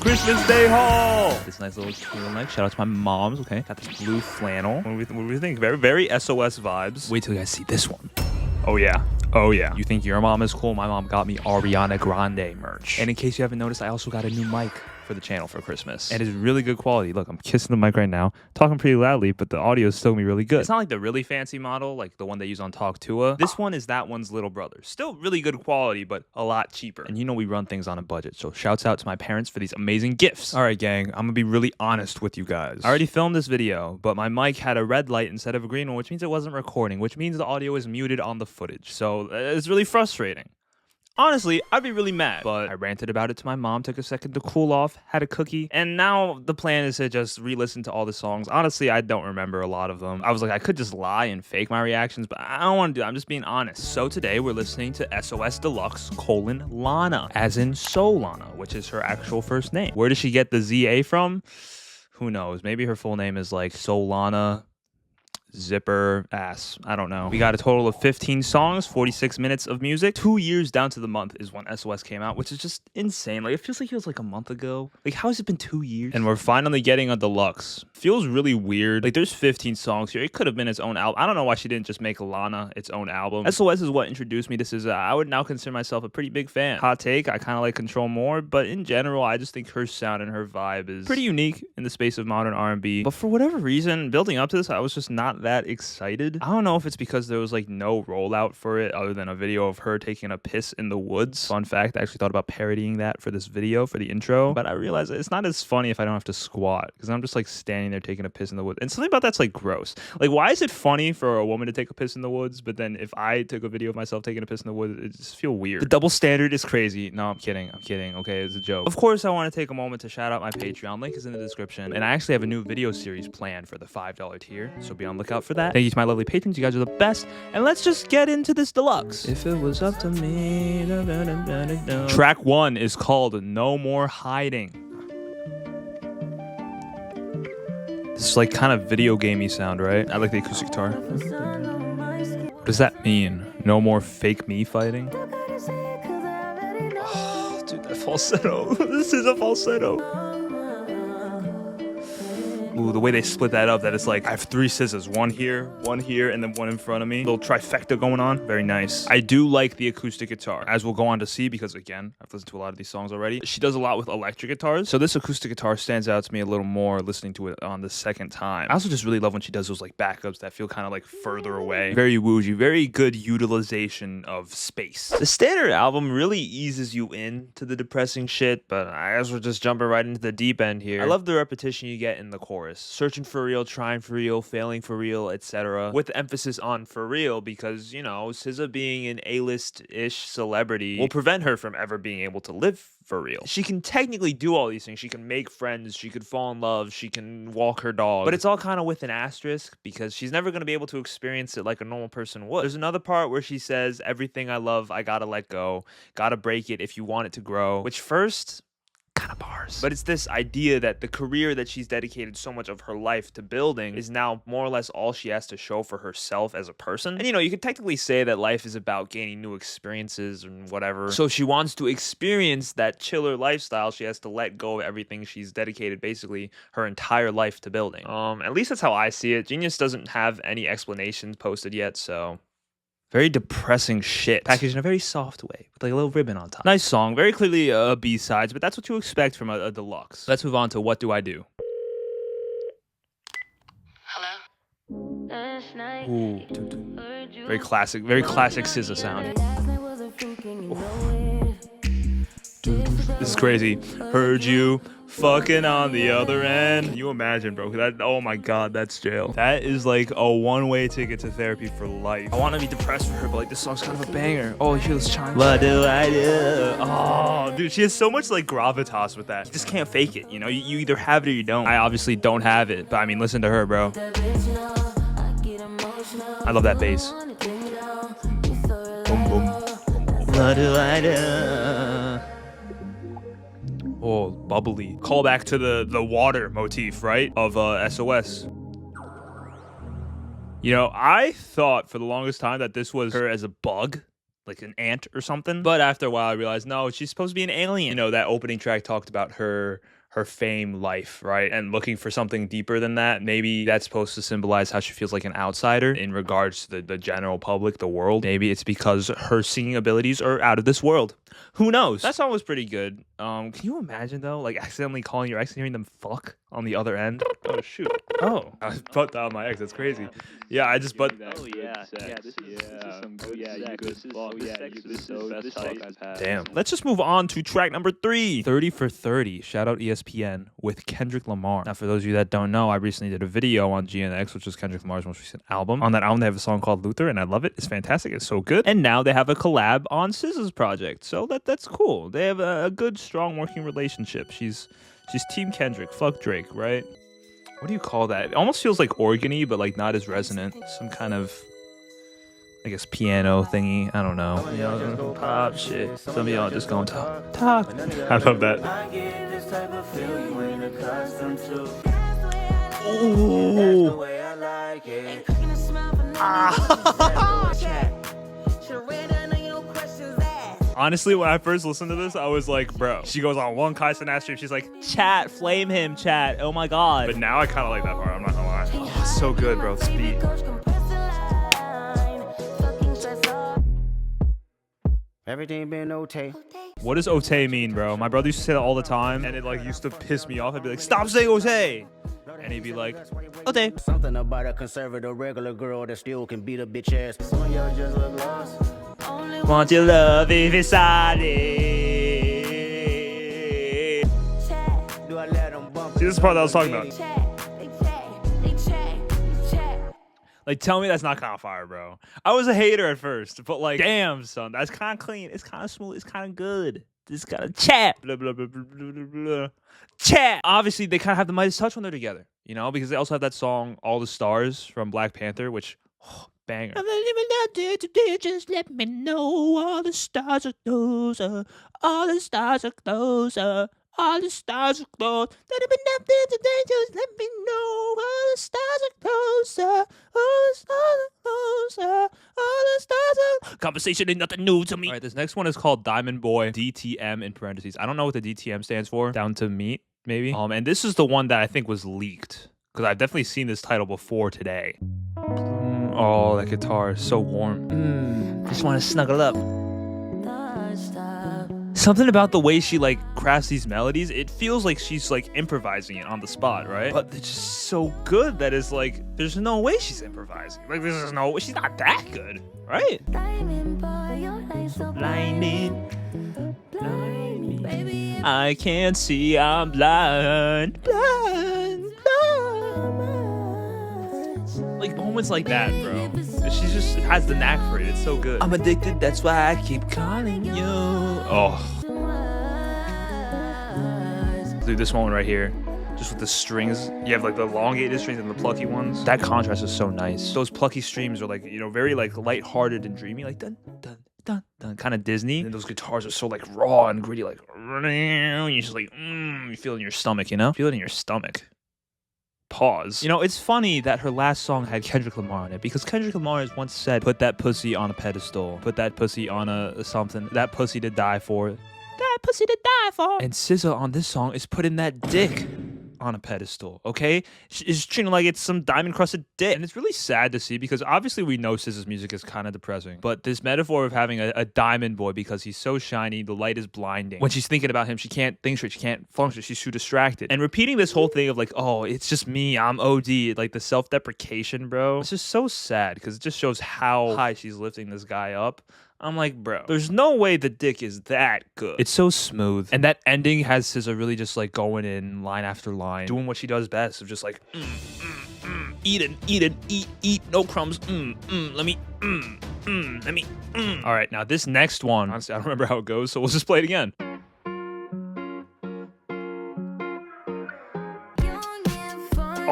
Christmas Day haul. This nice little turtleneck. Shout out to my moms. Okay, got this blue flannel. What do we think? Very SOS vibes. Wait till you guys see this one. Oh yeah. Oh yeah. You think your mom is cool? My mom got me Ariana Grande merch. And in case you haven't noticed, I also got a new mic for the channel for Christmas. And it's really good quality. Look, I'm kissing the mic right now, talking pretty loudly, but the audio is still gonna be really good. It's not like the really fancy model, like the one they use on TalkTua. This one is that one's little brother. Still really good quality, but a lot cheaper. And you know we run things on a budget, so shouts out to my parents for these amazing gifts. All right, gang, I'm gonna be really honest with you guys. I already filmed this video, but my mic had a red light instead of a green one, which means it wasn't recording, which means the audio is muted on the footage. So it's really frustrating. Honestly, I'd be really mad, but I ranted about it to my mom, took a second to cool off, had a cookie, and now the plan is to just re-listen to all the songs. Honestly, I don't remember a lot of them. I was like, I could just lie and fake my reactions, but I don't want to do that. I'm just being honest. So today we're listening to SOS Deluxe LANA, as in Solana, which is her actual first name. Where does she get the ZA from? Who knows? Maybe her full name is like Solana Zipper ass. I don't know. We got a total of 15 songs, 46 minutes of music. 2 years down to the month is when SOS came out, which is just insane. Like, it feels like it was like a month ago. Like, how has it been 2 years? And we're finally getting a deluxe. Feels really weird. Like, there's 15 songs here. It could have been its own album. I don't know why she didn't just make LANA its own album. SOS is what introduced me to SZA. I would now consider myself a pretty big fan. Hot take, I kind of like Control more, but in general, I just think her sound and her vibe is pretty unique in the space of modern R&B. But for whatever reason, building up to this, I was just not that excited. I don't know if it's because there was like no rollout for it other than a video of her taking a piss in the woods. Fun fact, I actually thought about parodying that for this video, for the intro, but I realized it's not as funny if I don't have to squat, because I'm just like standing there taking a piss in the woods. And something about that's like gross. Like, why is it funny for a woman to take a piss in the woods, but then if I took a video of myself taking a piss in the woods, it just feel weird. The double standard is crazy. No, I'm kidding. Okay, it's a joke. Of course, I want to take a moment to shout out my Patreon. Link is in the description. And I actually have a new video series planned for the $5 tier, so be on the lookout for that. Thank you to my lovely patrons. You guys are the best. And let's just get into this deluxe. If it was up to me. Track 1 is called No More Hiding. This is like kind of video gamey sound, right? I like the acoustic guitar. What does that mean? No more fake me fighting? Oh, dude, that falsetto. This is a falsetto. Ooh, the way they split that up, that it's like I have 3 scissors, one here, and then one in front of me. Little trifecta going on. Very nice. I do like the acoustic guitar, as we'll go on to see, because again, I've listened to a lot of these songs already. She does a lot with electric guitars, so this acoustic guitar stands out to me a little more listening to it on the second time. I also just really love when she does those like backups that feel kind of like further away. Very woojy, very good utilization of space. The standard album really eases you into the depressing shit, but I guess we're just jumping right into the deep end here. I love the repetition you get in the chorus. Searching for real, trying for real, failing for real, etc. With emphasis on for real, because, you know, SZA being an A-list-ish celebrity will prevent her from ever being able to live for real. She can technically do all these things. She can make friends, she could fall in love, she can walk her dog. But it's all kind of with an asterisk, because she's never going to be able to experience it like a normal person would. There's another part where she says, everything I love, I gotta let go. Gotta break it if you want it to grow. Which first, kind of bars. But it's this idea that the career that she's dedicated so much of her life to building is now more or less all she has to show for herself as a person. And you know, you could technically say that life is about gaining new experiences and whatever. So if she wants to experience that chiller lifestyle, she has to let go of everything she's dedicated basically her entire life to building. At least that's how I see it. Genius doesn't have any explanations posted yet, so very depressing shit. Packaged in a very soft way, with like a little ribbon on top. Nice song, very clearly B-sides, but that's what you expect from a deluxe. Let's move on to What Do I Do? Hello? Ooh, very classic SZA sound. This is crazy. Heard you fucking on the other end. Can you imagine, bro? That, oh my god, that's jail. That is like a one-way ticket to therapy for life. I want to be depressed for her, but like this song's kind of a banger. Oh, you hear this chime? What do I do? Oh, dude, she has so much like gravitas with that. You just can't fake it, you know? You either have it or you don't. I obviously don't have it, but I mean, listen to her, bro. I love that bass. Boom, boom. What do I do? Oh, bubbly. Call back to the water motif, right? Of SOS. You know, I thought for the longest time that this was her as a bug. like an ant or something. But after a while, I realized, no, she's supposed to be an alien. You know, that opening track talked about her fame life, right? And looking for something deeper than that. Maybe that's supposed to symbolize how she feels like an outsider in regards to the general public, the world. Maybe it's because her singing abilities are out of this world. Who knows? That song was pretty good. Can you imagine though, like accidentally calling your ex and hearing them fuck on the other end? Oh shoot. Oh, I butt down my ex. That's crazy. Yeah, I just butt. Oh yeah, this is some good sex. This is the best fuck I've had. Damn. Let's just move on to track number 3, 30 for 30. Shout out ESPN with Kendrick Lamar. Now, for those of you that don't know, I recently did a video on GNX, which is Kendrick Lamar's most recent album. On that album, they have a song called Luther, and I love it. It's fantastic. It's so good. And now they have a collab on SZA's project, so that's cool. They have a good, strong working relationship. She's Team Kendrick. Fuck Drake, right? What do you call that? It almost feels like organy, but like not as resonant. Some kind of, I guess, piano thingy. I don't know. You know, pop shit. Some of y'all just gonna talk. I love that. Ooh. Honestly, when I first listened to this, I was like, bro. She goes on one Kai Cenat stream. She's like, chat, flame him, chat. Oh my god. But now I kind of like that part. I'm not gonna lie. Oh, it's so good, bro. This beat. Everything been okay. What does Ote mean, bro? My brother used to say that all the time, and it like used to piss me off. I'd be like, stop saying Ote. And he'd be like, Ote. Something about a conservative regular girl that still can beat a bitch ass. Some of y'all just look lost. Want your love if it's solid. Do I let them bump? See, this is the part that I was talking about. Like, tell me that's not kind of fire, bro. I was a hater at first, but like, damn, son, that's kind of clean. It's kind of smooth. It's kind of good. This kind of chat. Blah, blah, blah, blah, blah, blah. Chat. Obviously, they kind of have the Midas touch when they're together, you know, because they also have that song, All the Stars from Black Panther, which, banger. I'm living out there today, just let me know all the stars are closer. All the stars are closer. All the stars are close. Let me out there today, just let me know. All the stars are closer. All the stars are closer. All the stars are. Conversation ain't nothing new to me. All right, this next one is called Diamond Boy DTM in parentheses. I don't know what the DTM stands for. Down to meet, maybe. And this is the one that I think was leaked because I've definitely seen this title before today. Oh, that guitar is so warm. Just want to snuggle up. Something about the way she like crafts these melodies, it feels like she's like improvising it on the spot, right? But it's just so good that it's like, there's no way she's improvising. Like, there's no way, she's not that good, right? Blinded. I can't see, I'm blind. Like moments like that, bro. She just has the knack for it. It's so good. I'm addicted, that's why I keep calling you. Oh. Dude, this one right here, just with the strings. You have like the elongated strings and the plucky ones. That contrast is so nice. Those plucky streams are like, you know, very like lighthearted and dreamy, like dun dun dun dun, kind of Disney. And those guitars are so like raw and gritty, like you're just like, you feel it in your stomach, you know? Feel it in your stomach. Pause. You know, it's funny that her last song had Kendrick Lamar on it because Kendrick Lamar has once said, put that pussy on a pedestal. Put that pussy on a something. That pussy to die for. That pussy to die for. And SZA on this song is putting that dick on a pedestal, okay? She's treating like it's some diamond-crusted dick. And it's really sad to see because obviously we know SZA's music is kind of depressing. But this metaphor of having a diamond boy because he's so shiny, the light is blinding. When she's thinking about him, she can't think straight, she can't function, she's too distracted. And repeating this whole thing of like, oh, it's just me, I'm OD, like the self-deprecation, bro. It's just so sad because it just shows how high she's lifting this guy up. I'm like, bro, there's no way the dick is that good. It's so smooth. And that ending has SZA really just like going in line after line, doing what she does best of just like, eat, no crumbs, let me, let me, All right, now this next one, honestly, I don't remember how it goes, so we'll just play it again.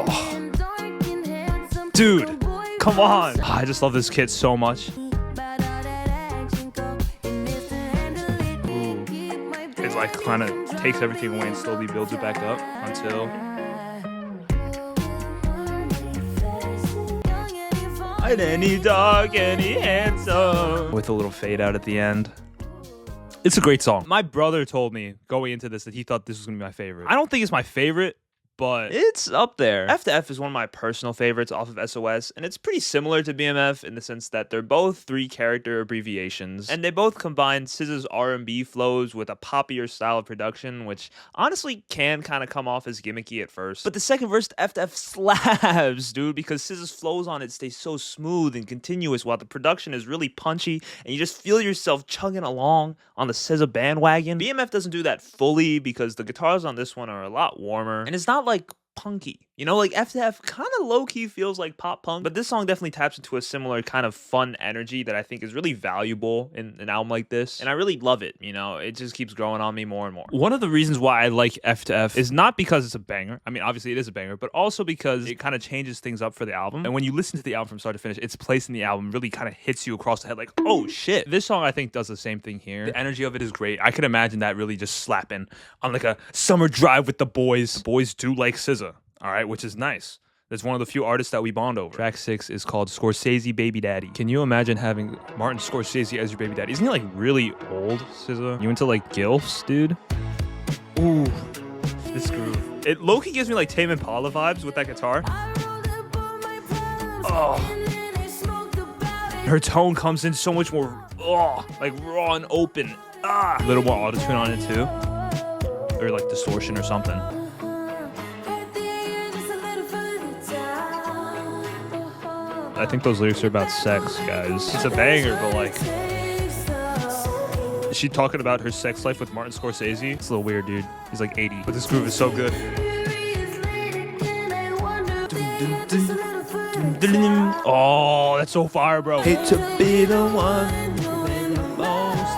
Oh. Dude, come on. I just love this kid so much. Like kind of takes everything away and slowly builds it back up until And any dark, any handsome. With a little fade out at the end. It's a great song. My brother told me going into this that he thought this was gonna be my favorite. I don't think it's my favorite, but it's up there. F to F is one of my personal favorites off of SOS, and it's pretty similar to BMF in the sense that they're both 3-character abbreviations, and they both combine SZA's R&B flows with a poppier style of production, which honestly can kind of come off as gimmicky at first. But the second verse to F slaps, dude, because SZA's flows on it stay so smooth and continuous while the production is really punchy, and you just feel yourself chugging along on the SZA bandwagon. BMF doesn't do that fully because the guitars on this one are a lot warmer, and it's not like punky, you know, like F to F kind of low-key feels like pop punk, but this song definitely taps into a similar kind of fun energy that I think is really valuable in an album like this, and I really love it. You know, it just keeps growing on me more and more. One of the reasons why I like F to F is not because it's a banger. I mean, obviously it is a banger, but also because it kind of changes things up for the album, and when you listen to the album from start to finish, its place in the album really kind of hits you across the head like, oh shit. This song I think does the same thing here. The energy of it is great. I could imagine that really just slapping on like a summer drive with the boys. The boys do like SZA. All right, which is nice. That's one of the few artists that we bond over. Track 6 is called Scorsese Baby Daddy. Can you imagine having Martin Scorsese as your baby daddy? Isn't he like really old, SZA? You into like gilfs, dude? Ooh, this groove. It low-key gives me like Tame Impala vibes with that guitar. Oh. Her tone comes in so much more, like raw and open. A little more auto-tune on it too. Or like distortion or something. I think those lyrics are about sex, guys. It's a banger, but like... Is she talking about her sex life with Martin Scorsese? It's a little weird, dude. He's like 80. But this groove is so good. Oh, that's so fire, bro. Hate to be the one.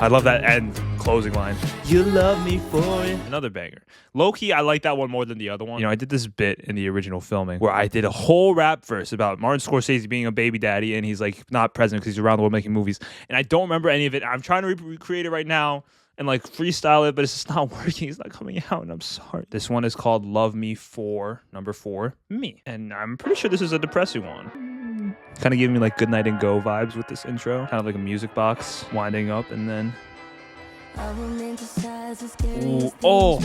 I love that end closing line. You love me for it. Another banger. Low-key, I like that one more than the other one. You know, I did this bit in the original filming where I did a whole rap verse about Martin Scorsese being a baby daddy and he's like not present because he's around the world making movies. And I don't remember any of it. I'm trying to recreate it right now and like freestyle it, but it's just not working. It's not coming out, and I'm sorry. This one is called Love Me For, number 4, Me. And I'm pretty sure this is a depressing one. Kind of giving me like Good Night and Go vibes with this intro. Kind of like a music box winding up and then... Ooh, oh!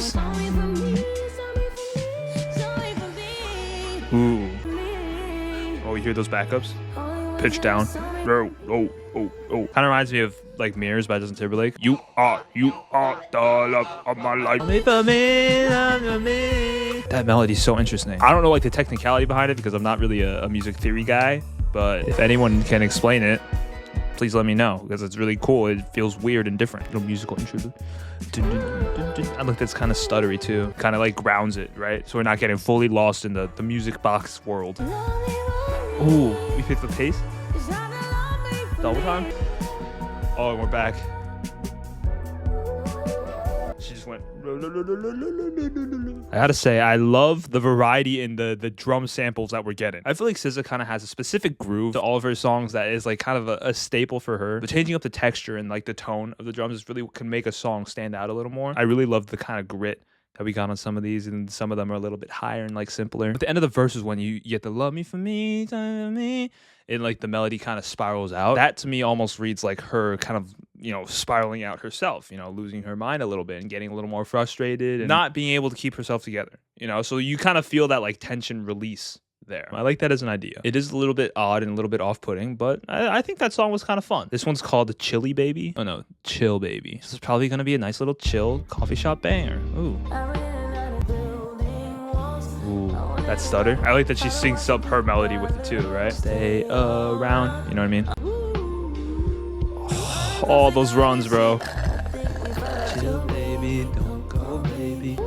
Ooh. Oh, you hear those backups? Pitch down. Oh. Kind of reminds me of like Mirrors by Justin Timberlake. You are the love of my life. That melody's so interesting. I don't know like the technicality behind it because I'm not really a music theory guy, but if anyone can explain it, please let me know because it's really cool. It feels weird and different. Little musical interlude. I like that's kind of stuttery too. Kind of like grounds it, right? So we're not getting fully lost in the music box world. Ooh, we picked the pace. Double time. Oh, and we're back. She just went. I gotta say, I love the variety in the drum samples that we're getting. I feel like SZA kind of has a specific groove to all of her songs that is like kind of a staple for her. But changing up the texture and like the tone of the drums is really can make a song stand out a little more. I really love the kind of grit that we got on some of these, and some of them are a little bit higher and like simpler. But the end of the verse is when you get the love me for me, time for me, and like the melody kind of spirals out. That to me almost reads like her kind of, you know, spiraling out herself, you know, losing her mind a little bit and getting a little more frustrated and not being able to keep herself together, you know? So you kind of feel that like tension release there. I like that as an idea. It is a little bit odd and a little bit off-putting, but I think that song was kind of fun. This one's called the Chilly Baby. Oh no, Chill Baby. This is probably gonna be a nice little chill coffee shop banger. Ooh. Ooh, that stutter. I like that she syncs up her melody with it too, right? Stay around, you know what I mean? Oh, those runs, bro. Chill, baby, don't go, baby.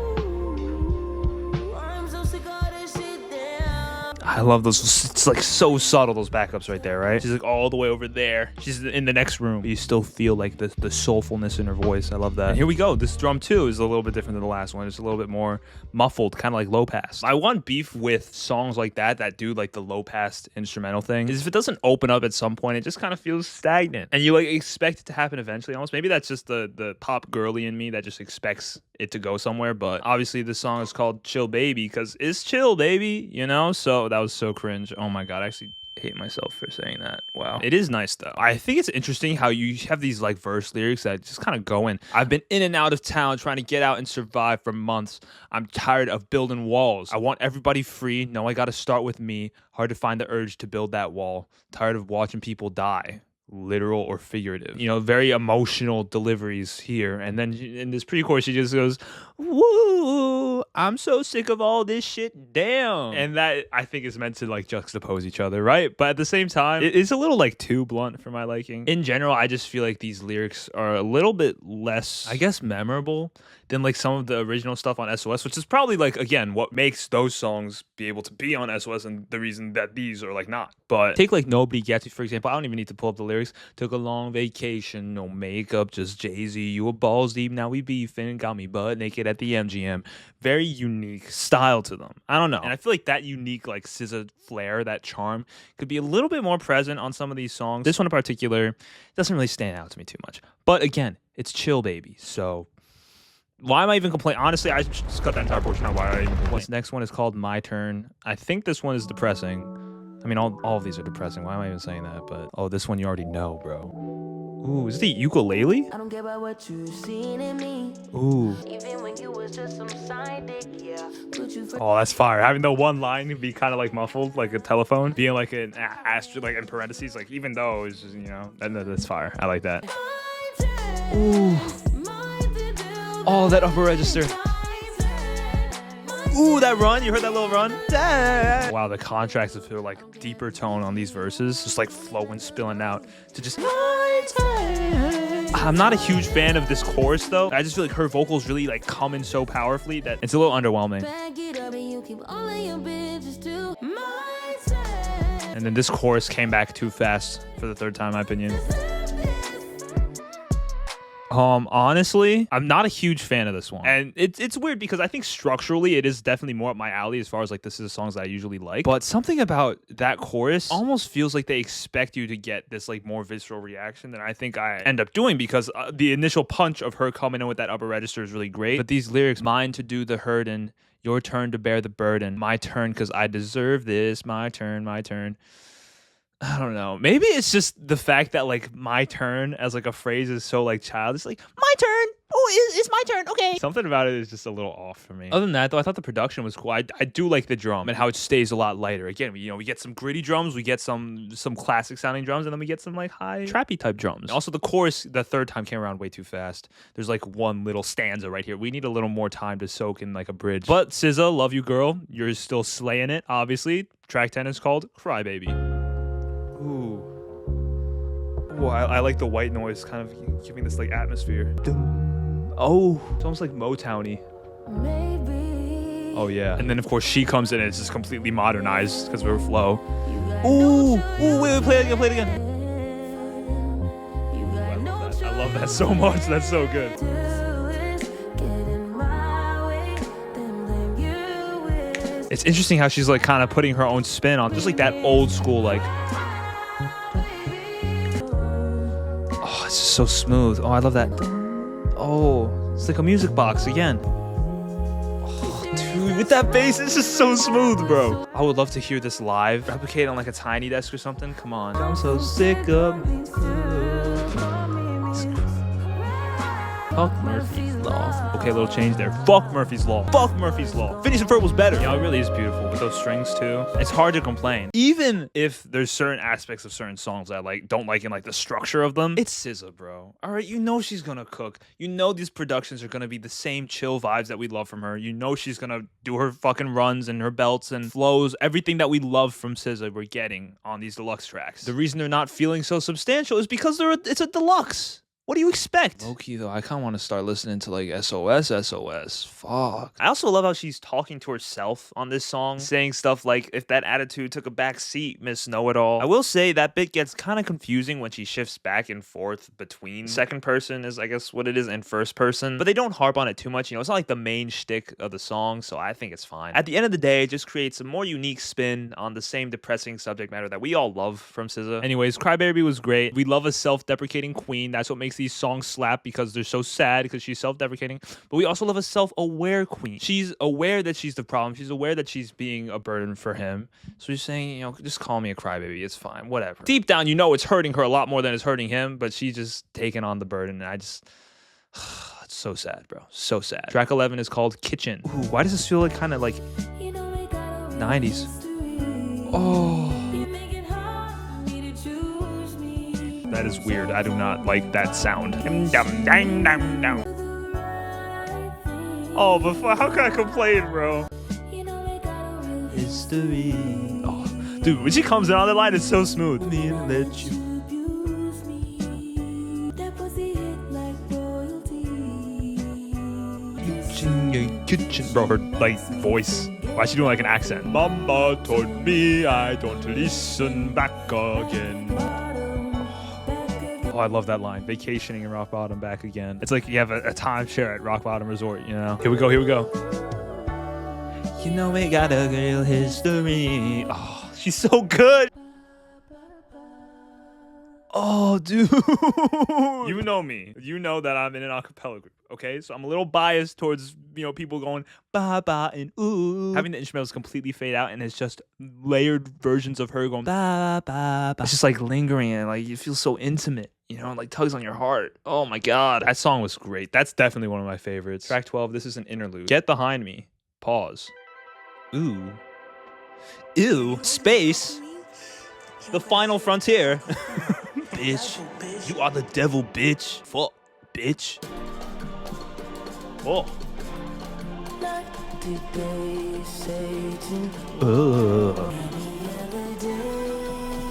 I love those. It's like so subtle, those backups right there, right? She's like all the way over there. She's in the next room. But you still feel like the soulfulness in her voice. I love that. And here we go. This drum too is a little bit different than the last one. It's a little bit more muffled, kind of like low pass. I want beef with songs like that do like the low pass instrumental thing. Is if it doesn't open up at some point, it just kind of feels stagnant. And you like expect it to happen eventually almost. Maybe that's just the pop girly in me that just expects it to go somewhere. But obviously this song is called Chill Baby because it's chill, baby, you know? So that was so cringe. Oh my God. Actually, hate myself for saying that. Wow. It is nice though. I think it's interesting how you have these like verse lyrics that just kind of go in. I've been in and out of town trying to get out and survive for months. I'm tired of building walls. I want everybody free. No, I got to start with me. Hard to find the urge to build that wall. Tired of watching people die. Literal or figurative, you know, very emotional deliveries here. And then in this pre-chorus, she just goes, "Woo, I'm so sick of all this shit, damn." And that I think is meant to like juxtapose each other, right? But at the same time, it's a little like too blunt for my liking. In general, I just feel like these lyrics are a little bit less, I guess, memorable than like some of the original stuff on SOS, which is probably like, again, what makes those songs be able to be on SOS and the reason that these are like not. But take like Nobody Gets You, for example. I don't even need to pull up the lyrics. Took a long vacation, no makeup, just Jay-Z. You were balls deep, now we beefing. Got me butt naked at the MGM. Very unique style to them. I don't know. And I feel like that unique like SZA flair, that charm, could be a little bit more present on some of these songs. This one in particular doesn't really stand out to me too much. But again, it's Chill Baby, so why am I even complaining? Honestly, I just cut that entire portion out. Why am I even complaining? This next one is called My Turn. I think this one is depressing. I mean, all of these are depressing. Why am I even saying that? But, oh, this one you already know, bro. Ooh, is it the ukulele? I don't care about what you've seen in me. Ooh. Even when you was just some side dick, yeah. Put you for Oh, that's fire. Having the one line be kind of like muffled, like a telephone, being like an asterisk, like in parentheses, like even though it's just, you know, that's fire. I like that. Ooh. Oh, that upper register. Ooh, that run. You heard that little run? Wow, the contrast of her like deeper tone on these verses, just like flowing, spilling out to just. I'm not a huge fan of this chorus though. I just feel like her vocals really like come in so powerfully that it's a little underwhelming. And then this chorus came back too fast for the third time, in my opinion. Honestly, I'm not a huge fan of this one. And it's weird because I think structurally it is definitely more up my alley as far as like this is the songs that I usually like. But something about that chorus almost feels like they expect you to get this like more visceral reaction than I think I end up doing, because the initial punch of her coming in with that upper register is really great. But these lyrics, mine to do the hurtin', your turn to bear the burden, my turn because I deserve this, my turn, my turn. I don't know. Maybe it's just the fact that like my turn as like a phrase is so like childish. Like my turn. Oh, it's my turn. Okay. Something about it is just a little off for me. Other than that, though, I thought the production was cool. I do like the drum and how it stays a lot lighter. Again, we get some gritty drums, we get some classic sounding drums, and then we get some like high trappy type drums. Also, the chorus the third time came around way too fast. There's like one little stanza right here. We need a little more time to soak in like a bridge. But SZA, love you, girl. You're still slaying it. Obviously, track 10 is called Crybaby. Ooh. Ooh, I like the white noise kind of giving this like atmosphere. Oh, it's almost like Motown-y. maybe. Oh yeah. And then of course she comes in and it's just completely modernized because of her flow. Ooh, wait, play it again. I love that so much. That's so good. It's interesting how she's like kind of putting her own spin on just like that old school like. Oh, it's just so smooth. Oh, I love that. Oh, it's like a music box again. Oh, dude, with that bass, it's just so smooth, bro. I would love to hear this live. Replicate on like a tiny desk or something. Come on. I'm so sick of. Fuck Murphy's Law. Okay, little change there. Fuck Murphy's Law. Fuck Murphy's Law. Phineas and Ferb's better. You know, it really is beautiful with those strings too. It's hard to complain. Even if there's certain aspects of certain songs that I don't like in like the structure of them, it's SZA, bro. All right, you know she's gonna cook. You know these productions are gonna be the same chill vibes that we love from her. You know she's gonna do her fucking runs and her belts and flows. Everything that we love from SZA, we're getting on these deluxe tracks. The reason they're not feeling so substantial is because it's a deluxe. What do you expect? Low-key, though, I kind of want to start listening to, like, SOS. Fuck. I also love how she's talking to herself on this song, saying stuff like, if that attitude took a back seat, Miss Know-It-All. I will say that bit gets kind of confusing when she shifts back and forth between second person is, I guess, what it is, and first person. But they don't harp on it too much. You know, it's not like the main shtick of the song, so I think it's fine. At the end of the day, it just creates a more unique spin on the same depressing subject matter that we all love from SZA. Anyways, Crybaby was great. We love a self-deprecating queen. That's what makes these songs slap because they're so sad, because she's self-deprecating. But we also love a self-aware queen. She's aware that she's the problem. She's aware that she's being a burden for him. So she's saying, you know, just call me a crybaby. It's fine, whatever. Deep down, you know it's hurting her a lot more than it's hurting him, but she's just taking on the burden. And I just... It's so sad, bro. So sad. Track 11 is called Kitchen. Ooh, why does this feel like kind of like 90s? Oh. That is weird. I do not like that sound. Oh, but how can I complain, bro? History. Oh, dude, when she comes in on the line, it's so smooth. Kitchen, bro, her like voice. Why is she doing like an accent? Mama told me I don't listen back again. Oh, I love that line. Vacationing in Rock Bottom, back again. It's like you have a timeshare at Rock Bottom Resort, you know? Here we go, here we go. You know we got a real history. Oh, she's so good. Oh, dude. You know me. You know that I'm in an acapella group, okay? So I'm a little biased towards, you know, people going ba ba and ooh. Having the instrumentals completely fade out and it's just layered versions of her going ba ba ba. It's just like lingering and like you feel so intimate, you know, like tugs on your heart. Oh my God. That song was great. That's definitely one of my favorites. Track 12, this is an interlude. Get Behind Me. Pause. Ooh. Ew. Space. The Final Frontier. Bitch, you are the devil, bitch. Fuck, bitch. Oh.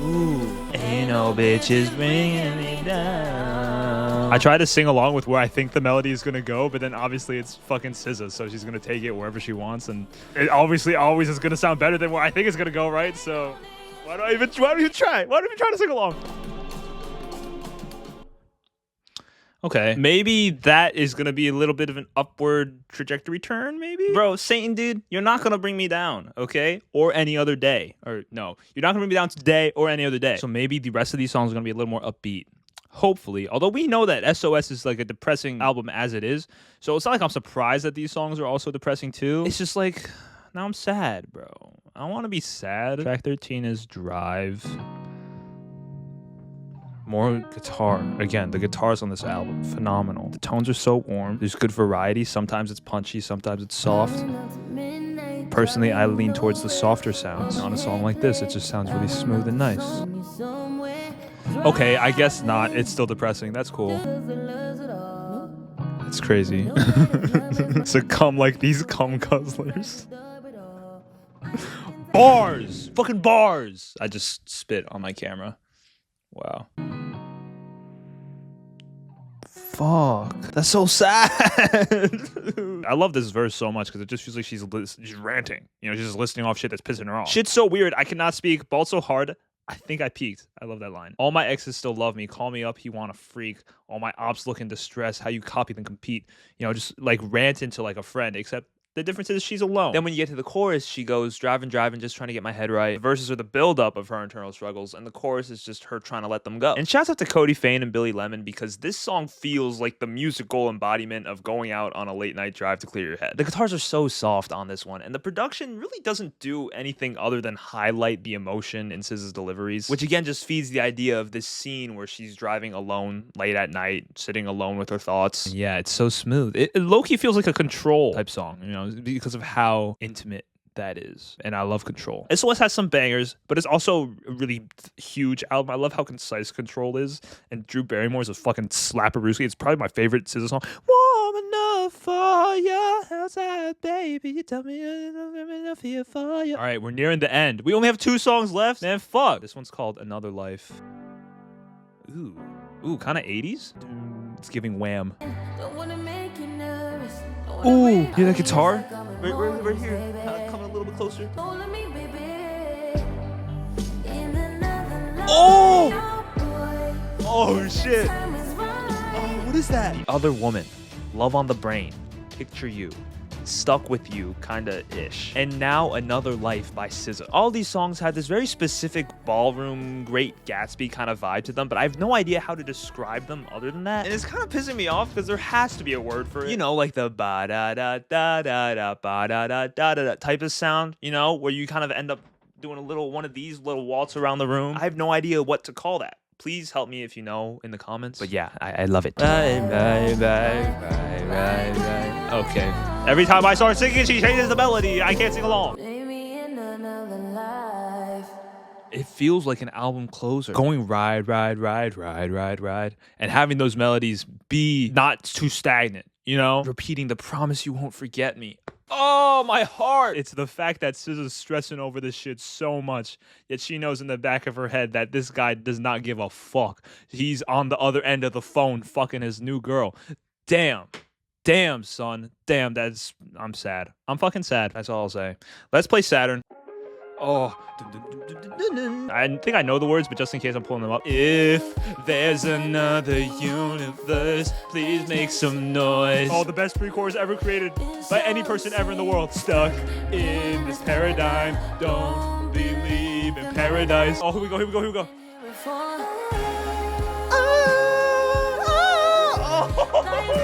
Ooh. Ain't no bitches bringing me down. I try to sing along with where I think the melody is gonna go, but then obviously it's fucking SZA, so she's gonna take it wherever she wants, and it obviously always is gonna sound better than where I think it's gonna go, right? So why don't you try? Why don't you try to sing along? Okay, maybe that is gonna be a little bit of an upward trajectory turn, maybe? Bro, Satan, dude, you're not gonna bring me down, okay? Or any other day. Or no, you're not gonna bring me down today or any other day. So maybe the rest of these songs are gonna be a little more upbeat. Hopefully. Although we know that SOS is like a depressing album as it is. So it's not like I'm surprised that these songs are also depressing too. It's just like, now I'm sad, bro. I wanna be sad. Track 13 is Drive. More guitar. Again, the guitars on this album, phenomenal. The tones are so warm. There's good variety. Sometimes it's punchy, sometimes it's soft. Personally, I lean towards the softer sounds. On a song like this, it just sounds really smooth and nice. Okay, I guess not. It's still depressing. That's cool. It's crazy. Succumb like these cum guzzlers. Bars! Fucking bars! I just spit on my camera. Wow. Fuck. That's so sad. I love this verse so much because it just feels like she's ranting. You know, she's just listing off shit that's pissing her off. Shit's so weird. I cannot speak. Balled so hard. I think I peaked. I love that line. All my exes still love me. Call me up. He want a freak. All my ops look in distress. How you copy then compete. You know, just like rant into like a friend, except the difference is she's alone. Then when you get to the chorus, she goes, driving, just trying to get my head right. The verses are the buildup of her internal struggles, and the chorus is just her trying to let them go. And shouts out to Cody Fane and Billy Lemon, because this song feels like the musical embodiment of going out on a late night drive to clear your head. The guitars are so soft on this one, and the production really doesn't do anything other than highlight the emotion in SZA's deliveries, which again just feeds the idea of this scene where she's driving alone late at night, sitting alone with her thoughts. And yeah, it's so smooth. It low-key feels like a Control type song, you know, because of how intimate that is. And I love Control. SOS has some bangers, but it's also a really huge album. I love how concise Control is, and Drew Barrymore's a fucking slapperooski. It's probably my favorite SZA song. Warm enough for you, outside, baby. You tell me enough here for you. All right, we're nearing the end. We only have 2 songs left. Man, fuck. This one's called Another Life. Ooh, kind of 80s. It's giving Wham. Ooh, hear that guitar? Right here. Coming a little bit closer. Oh! Oh, shit. Oh, what is that? The Other Woman. Love on the Brain. Picture You. Stuck With You, kinda ish. And Now Another Life by SZA. All these songs had this very specific ballroom, Great Gatsby kind of vibe to them, but I have no idea how to describe them other than that. And it's kind of pissing me off because there has to be a word for it. You know, like the ba da da da da da ba da da da da type of sound, you know, where you kind of end up doing a little one of these little waltz around the room. I have no idea what to call that. Please help me if you know in the comments. But yeah, I love it. Bye, bye, bye, bye, bye, bye. Okay. Every time I start singing, she changes the melody. I can't sing along. It feels like an album closer. Going ride, ride, ride, ride, ride, ride. And having those melodies be not too stagnant, you know? Repeating the promise you won't forget me. Oh, my heart! It's the fact that SZA's stressing over this shit so much, yet she knows in the back of her head that this guy does not give a fuck. He's on the other end of the phone fucking his new girl. Damn. Damn, son. Damn, I'm sad. I'm fucking sad. That's all I'll say. Let's play Saturn. Oh, I think I know the words, but just in case I'm pulling them up. If there's another universe, please make some noise. Oh, the best pre-chorus ever created by any person ever in the world. Stuck in this paradigm, don't believe in paradise. Oh, here we go, here we go, here we go.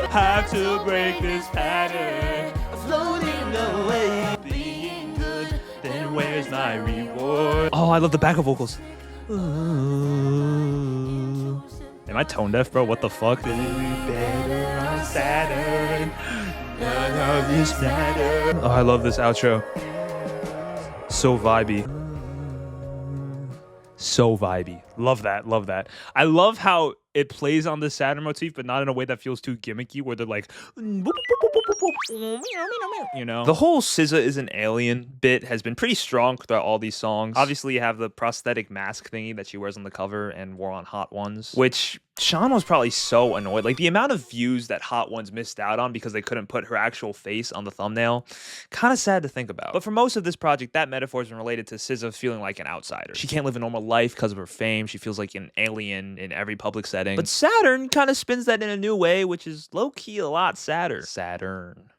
Have to break this pattern, floating away. Where's my reward? Oh, I love the backup vocals. Ooh. Am I tone deaf, bro? What the fuck? Better on Saturn. None of this matter. Oh, I love this outro. So vibey. So vibey. Love that. Love that. I love how it plays on the Saturn motif, but not in a way that feels too gimmicky, where they're like, you know? The whole SZA is an alien bit has been pretty strong throughout all these songs. Obviously, you have the prosthetic mask thingy that she wears on the cover and wore on Hot Ones, which Sean was probably so annoyed. Like, the amount of views that Hot Ones missed out on because they couldn't put her actual face on the thumbnail, kind of sad to think about. But for most of this project, that metaphor has been related to SZA feeling like an outsider. She can't live a normal life because of her fame. She feels like an alien in every public setting. But Saturn kind of spins that in a new way, which is low-key a lot sadder. Saturn.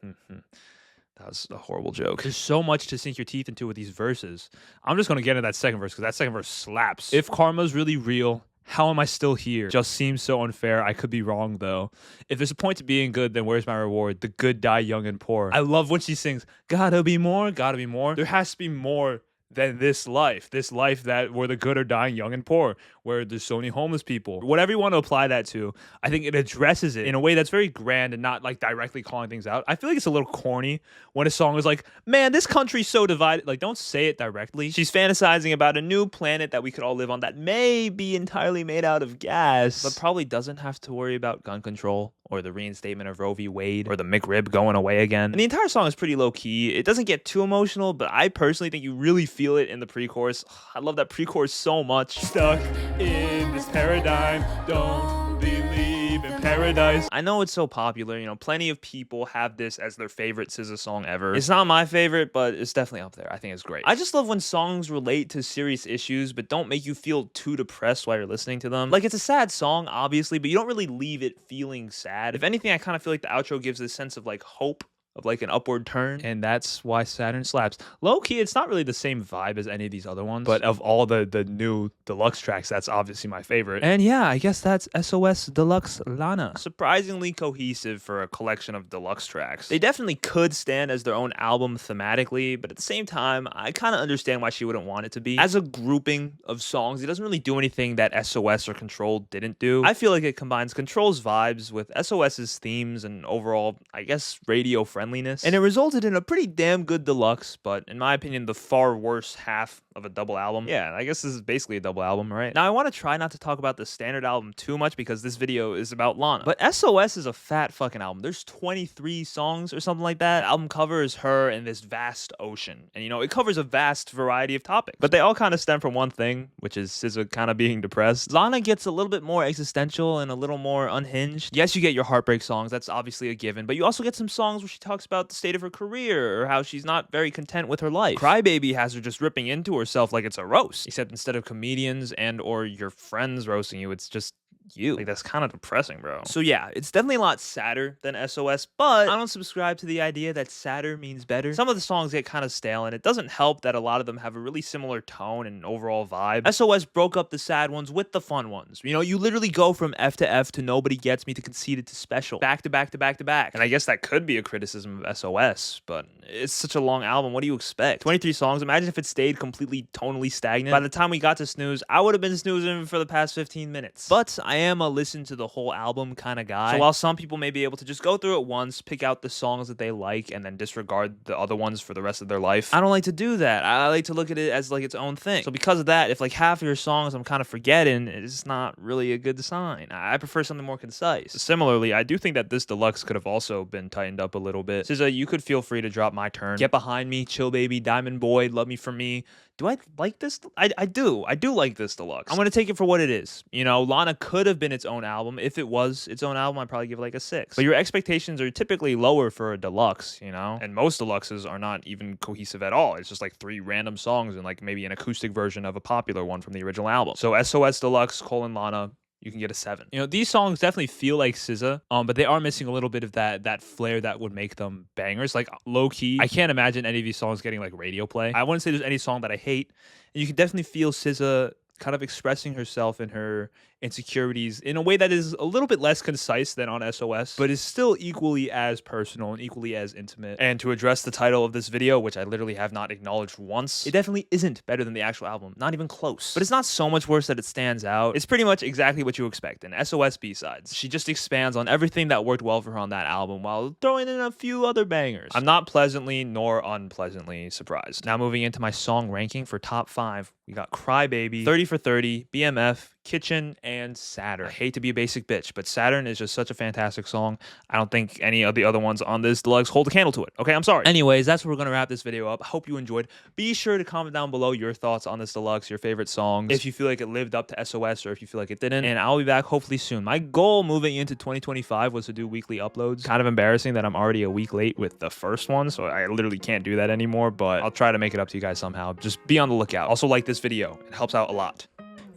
That was a horrible joke. There's so much to sink your teeth into with these verses. I'm just going to get into that second verse because that second verse slaps. If karma's really real, how am I still here? Just seems so unfair. I could be wrong, though. If there's a point to being good, then where's my reward? The good die young and poor. I love when she sings, gotta be more, gotta be more. There has to be more than this life that where the good are dying young and poor, where there's so many homeless people. Whatever you want to apply that to, I think it addresses it in a way that's very grand and not like directly calling things out. I feel like it's a little corny when a song is like, man, this country's so divided. Like, don't say it directly. She's fantasizing about a new planet that we could all live on that may be entirely made out of gas, but probably doesn't have to worry about gun control or the reinstatement of Roe v. Wade or the McRib going away again. And the entire song is pretty low-key. It doesn't get too emotional, but I personally think you really feel it in the pre-chorus. I love that pre-chorus so much. Stuck in this paradigm, don't believe in paradise. I know it's so popular, you know, plenty of people have this as their favorite SZA song ever. It's not my favorite, but it's definitely up there. I think it's great. I just love when songs relate to serious issues, but don't make you feel too depressed while you're listening to them. Like, it's a sad song, obviously, but you don't really leave it feeling sad. If anything, I kind of feel like the outro gives this sense of like hope, of like an upward turn, and that's why Saturn slaps. Low-key, it's not really the same vibe as any of these other ones, but of all the new deluxe tracks, that's obviously my favorite. And yeah, I guess that's SOS Deluxe LANA. Surprisingly cohesive for a collection of deluxe tracks. They definitely could stand as their own album thematically, but at the same time, I kind of understand why she wouldn't want it to be. As a grouping of songs, it doesn't really do anything that SOS or Control didn't do. I feel like it combines Control's vibes with SOS's themes and overall, I guess, radio friendliness. And it resulted in a pretty damn good deluxe, but in my opinion, the far worse half of a double album. Yeah, I guess this is basically a double album, right? Now, I want to try not to talk about the standard album too much because this video is about LANA. But SOS is a fat fucking album. There's 23 songs or something like that. The album cover is her in this vast ocean. And, you know, it covers a vast variety of topics. But they all kind of stem from one thing, which is SZA kind of being depressed. LANA gets a little bit more existential and a little more unhinged. Yes, you get your heartbreak songs. That's obviously a given. But you also get some songs where she talks about the state of her career or how she's not very content with her life. Crybaby has her just ripping into herself like it's a roast, except instead of comedians and or your friends roasting you, it's just you. Like, that's kind of depressing, bro. So yeah, it's definitely a lot sadder than SOS, but I don't subscribe to the idea that sadder means better. Some of the songs get kind of stale, and it doesn't help that a lot of them have a really similar tone and overall vibe. SOS broke up the sad ones with the fun ones. You know, you literally go from F to F to Nobody Gets Me to Conceited to Special. Back to back to back to back. And I guess that could be a criticism of SOS, but it's such a long album. What do you expect? 23 songs. Imagine if it stayed completely tonally stagnant. By the time we got to Snooze, I would have been snoozing for the past 15 minutes. But I am a listen to the whole album kind of guy. So while some people may be able to just go through it once, pick out the songs that they like, and then disregard the other ones for the rest of their life, I don't like to do that. I like to look at it as like its own thing. So because of that, if like half of your songs I'm kind of forgetting, it's not really a good sign. I prefer something more concise. Similarly, I do think that this deluxe could have also been tightened up a little bit. SZA, you could feel free to drop My Turn, Get Behind Me, Chill Baby, Diamond Boy, Love Me For Me. Do I like this? I do like this deluxe. I'm gonna take it for what it is. You know, LANA could have been its own album. If it was its own album, I'd probably give it like a 6. But your expectations are typically lower for a deluxe, you know? And most deluxes are not even cohesive at all. It's just like 3 random songs and like maybe an acoustic version of a popular one from the original album. So SOS Deluxe, LANA, you can get a 7. You know, these songs definitely feel like SZA, but they are missing a little bit of that flair that would make them bangers. Like, low-key, I can't imagine any of these songs getting, like, radio play. I wouldn't say there's any song that I hate. And you can definitely feel SZA kind of expressing herself and her insecurities in a way that is a little bit less concise than on SOS, but is still equally as personal and equally as intimate. And to address the title of this video, which I literally have not acknowledged once, it definitely isn't better than the actual album. Not even close. But it's not so much worse that it stands out. It's pretty much exactly what you expect in SOS B-sides. She just expands on everything that worked well for her on that album while throwing in a few other bangers. I'm not pleasantly nor unpleasantly surprised. Now moving into my song ranking for top 5, we got Crybaby, 30 for 30, BMF, Kitchen, and Saturn. I hate to be a basic bitch, but Saturn is just such a fantastic song. I don't think any of the other ones on this deluxe hold a candle to it. Okay, I'm sorry. Anyways, that's where we're gonna wrap this video up. I hope you enjoyed. Be sure to comment down below your thoughts on this deluxe, your favorite songs, if you feel like it lived up to SOS or if you feel like it didn't. And I'll be back hopefully soon. My goal moving into 2025 was to do weekly uploads. Kind of embarrassing that I'm already a week late with the first one, so I literally can't do that anymore, but I'll try to make it up to you guys somehow. Just be on the lookout. Also, like this video. It helps out a lot.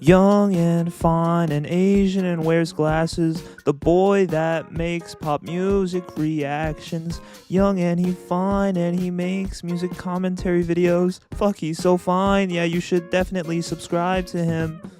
Young and fine and Asian and wears glasses, the boy that makes pop music reactions. Young and he fine and he makes music commentary videos. Fuck, he's so fine. Yeah, you should definitely subscribe to him.